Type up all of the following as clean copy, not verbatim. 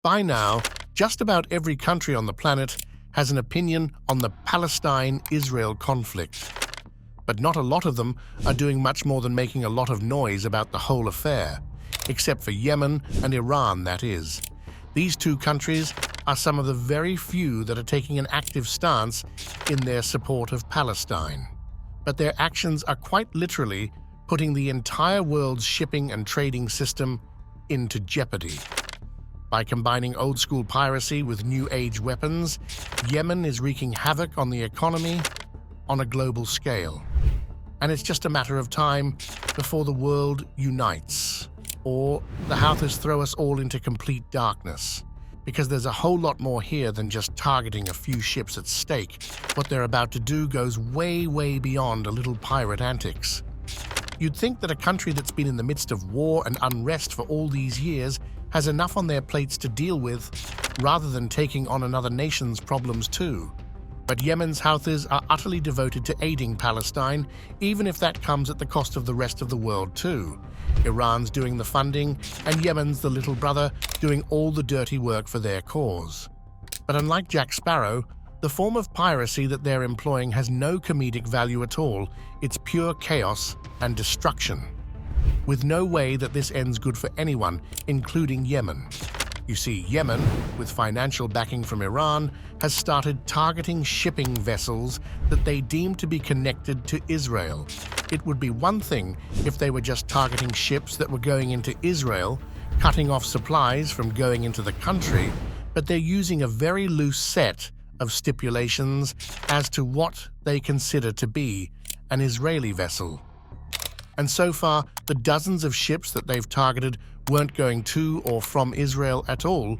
By now, just about every country on the planet has an opinion on the Palestine-Israel conflict. But not a lot of them are doing much more than making a lot of noise about the whole affair, except for Yemen and Iran, that is. These two countries are some of the very few that are taking an active stance in their support of Palestine. But their actions are quite literally putting the entire world's shipping and trading system into jeopardy. By combining old-school piracy with new-age weapons, Yemen is wreaking havoc on the economy on a global scale. And it's just a matter of time before the world unites, or the Houthis throw us all into complete darkness. Because there's a whole lot more here than just targeting a few ships at stake. What they're about to do goes way, way beyond a little pirate antics. You'd think that a country that's been in the midst of war and unrest for all these years has enough on their plates to deal with, rather than taking on another nation's problems too. But Yemen's Houthis are utterly devoted to aiding Palestine, even if that comes at the cost of the rest of the world too. Iran's doing the funding, and Yemen's the little brother doing all the dirty work for their cause. But unlike Jack Sparrow, the form of piracy that they're employing has no comedic value at all. It's pure chaos and destruction, with no way that this ends good for anyone, including Yemen. You see, Yemen, with financial backing from Iran, has started targeting shipping vessels that they deem to be connected to Israel. It would be one thing if they were just targeting ships that were going into Israel, cutting off supplies from going into the country, but they're using a very loose set of stipulations as to what they consider to be an Israeli vessel. And so far, the dozens of ships that they've targeted weren't going to or from Israel at all.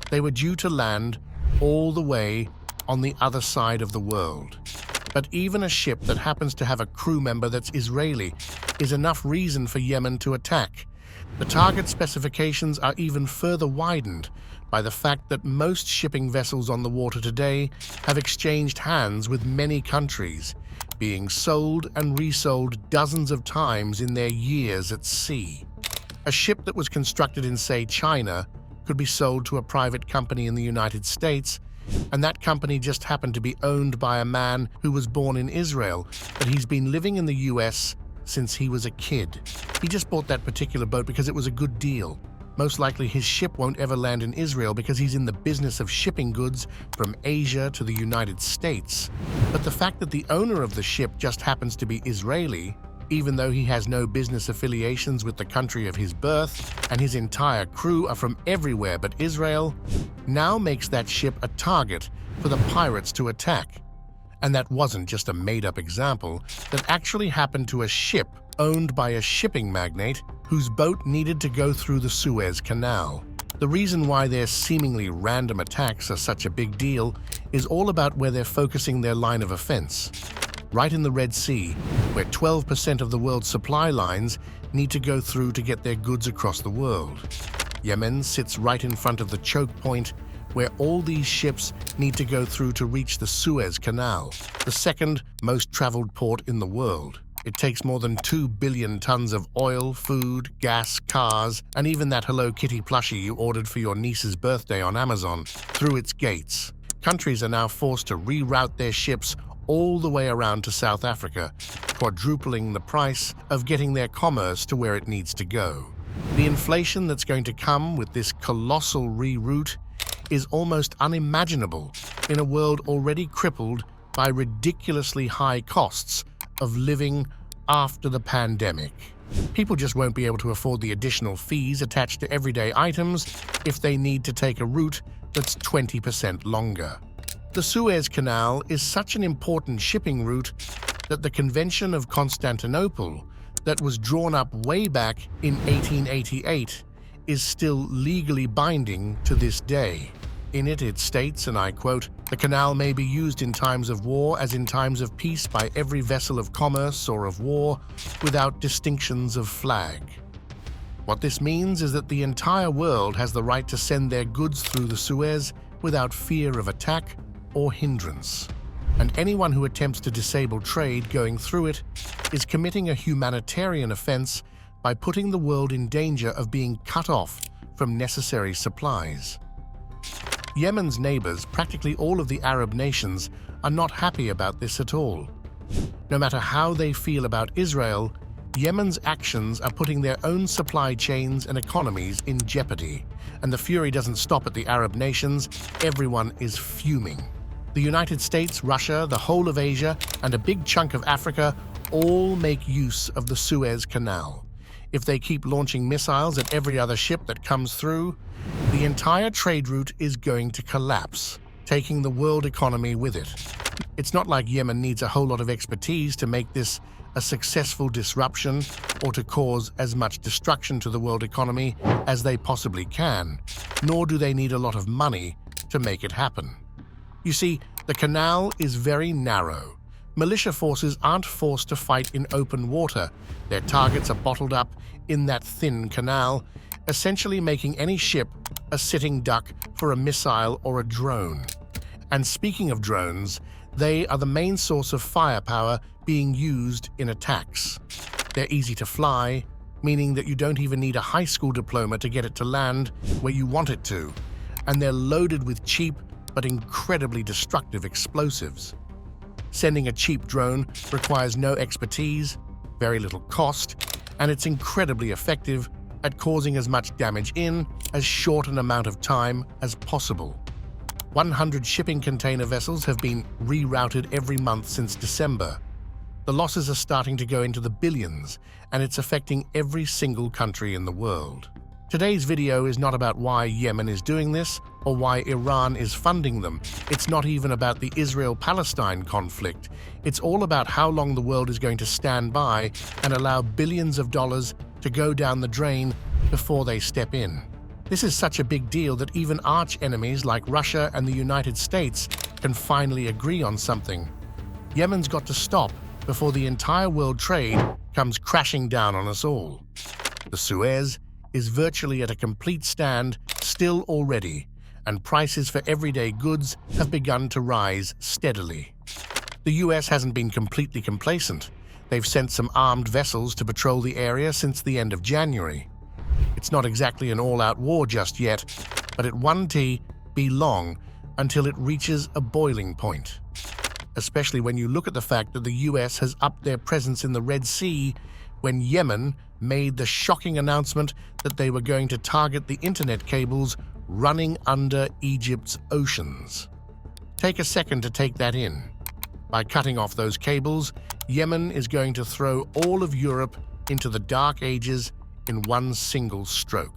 They were due to land all the way on the other side of the world. But even a ship that happens to have a crew member that's Israeli is enough reason for Yemen to attack. The target specifications are even further widened by the fact that most shipping vessels on the water today have exchanged hands with many countries, being sold and resold dozens of times in their years at sea. A ship that was constructed in, say, China could be sold to a private company in the United States, and that company just happened to be owned by a man who was born in Israel, but he's been living in the US since he was a kid. He just bought that particular boat because it was a good deal. Most likely his ship won't ever land in Israel because he's in the business of shipping goods from Asia to the United States. But the fact that the owner of the ship just happens to be Israeli, even though he has no business affiliations with the country of his birth, and his entire crew are from everywhere but Israel, now makes that ship a target for the pirates to attack. And that wasn't just a made-up example. That actually happened to a ship owned by a shipping magnate whose boat needed to go through the Suez Canal. The reason why their seemingly random attacks are such a big deal is all about where they're focusing their line of offense. Right in the Red Sea, where 12% of the world's supply lines need to go through to get their goods across the world. Yemen sits right in front of the choke point where all these ships need to go through to reach the Suez Canal, the second most traveled port in the world. It takes more than 2 billion tons of oil, food, gas, cars, and even that Hello Kitty plushie you ordered for your niece's birthday on Amazon through its gates. Countries are now forced to reroute their ships all the way around to South Africa, quadrupling the price of getting their commerce to where it needs to go. The inflation that's going to come with this colossal reroute is almost unimaginable in a world already crippled by ridiculously high costs of living after the pandemic. People just won't be able to afford the additional fees attached to everyday items if they need to take a route that's 20% longer. The Suez Canal is such an important shipping route that the Convention of Constantinople, that was drawn up way back in 1888, is still legally binding to this day. In it, it states, and I quote, "The canal may be used in times of war as in times of peace by every vessel of commerce or of war, without distinctions of flag." What this means is that the entire world has the right to send their goods through the Suez without fear of attack or hindrance. And anyone who attempts to disable trade going through it is committing a humanitarian offense by putting the world in danger of being cut off from necessary supplies. Yemen's neighbors, practically all of the Arab nations, are not happy about this at all. No matter how they feel about Israel, Yemen's actions are putting their own supply chains and economies in jeopardy. And the fury doesn't stop at the Arab nations. Everyone is fuming. The United States, Russia, the whole of Asia, and a big chunk of Africa all make use of the Suez Canal. If they keep launching missiles at every other ship that comes through, the entire trade route is going to collapse, taking the world economy with it. It's not like Yemen needs a whole lot of expertise to make this a successful disruption or to cause as much destruction to the world economy as they possibly can, nor do they need a lot of money to make it happen. You see, the canal is very narrow. Militia forces aren't forced to fight in open water. Their targets are bottled up in that thin canal, essentially making any ship a sitting duck for a missile or a drone. And speaking of drones, they are the main source of firepower being used in attacks. They're easy to fly, meaning that you don't even need a high school diploma to get it to land where you want it to, and they're loaded with cheap but incredibly destructive explosives. Sending a cheap drone requires no expertise, very little cost, and it's incredibly effective at causing as much damage in as short an amount of time as possible. 100 shipping container vessels have been rerouted every month since December. The losses are starting to go into the billions, and it's affecting every single country in the world. Today's video is not about why Yemen is doing this or why Iran is funding them. It's not even about the Israel-Palestine conflict. It's all about how long the world is going to stand by and allow billions of dollars to go down the drain before they step in. This is such a big deal that even arch-enemies like Russia and the United States can finally agree on something. Yemen's got to stop before the entire world trade comes crashing down on us all. The Suez is virtually at a complete stand still already, and prices for everyday goods have begun to rise steadily. The US hasn't been completely complacent. They've sent some armed vessels to patrol the area since the end of January. It's not exactly an all-out war just yet, but it won't be long until it reaches a boiling point. Especially when you look at the fact that the US has upped their presence in the Red Sea when Yemen made the shocking announcement that they were going to target the internet cables running under Egypt's oceans. Take a second to take that in. By cutting off those cables, Yemen is going to throw all of Europe into the Dark Ages in one single stroke.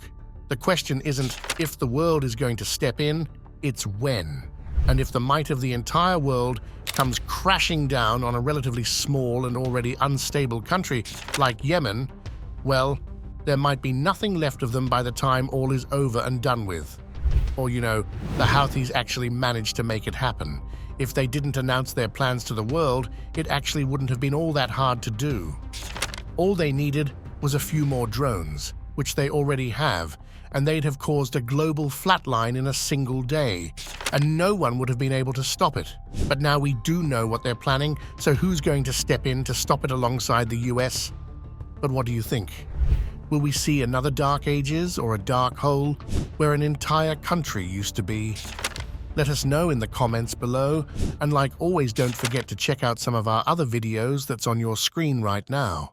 The question isn't if the world is going to step in, it's when. And if the might of the entire world comes crashing down on a relatively small and already unstable country like Yemen, well, there might be nothing left of them by the time all is over and done with. Or, the Houthis actually managed to make it happen. If they didn't announce their plans to the world, it actually wouldn't have been all that hard to do. All they needed was a few more drones, which they already have, and they'd have caused a global flatline in a single day, and no one would have been able to stop it. But now we do know what they're planning, so who's going to step in to stop it alongside the US? But what do you think? Will we see another Dark Ages or a dark hole where an entire country used to be? Let us know in the comments below, and like always, don't forget to check out some of our other videos that's on your screen right now.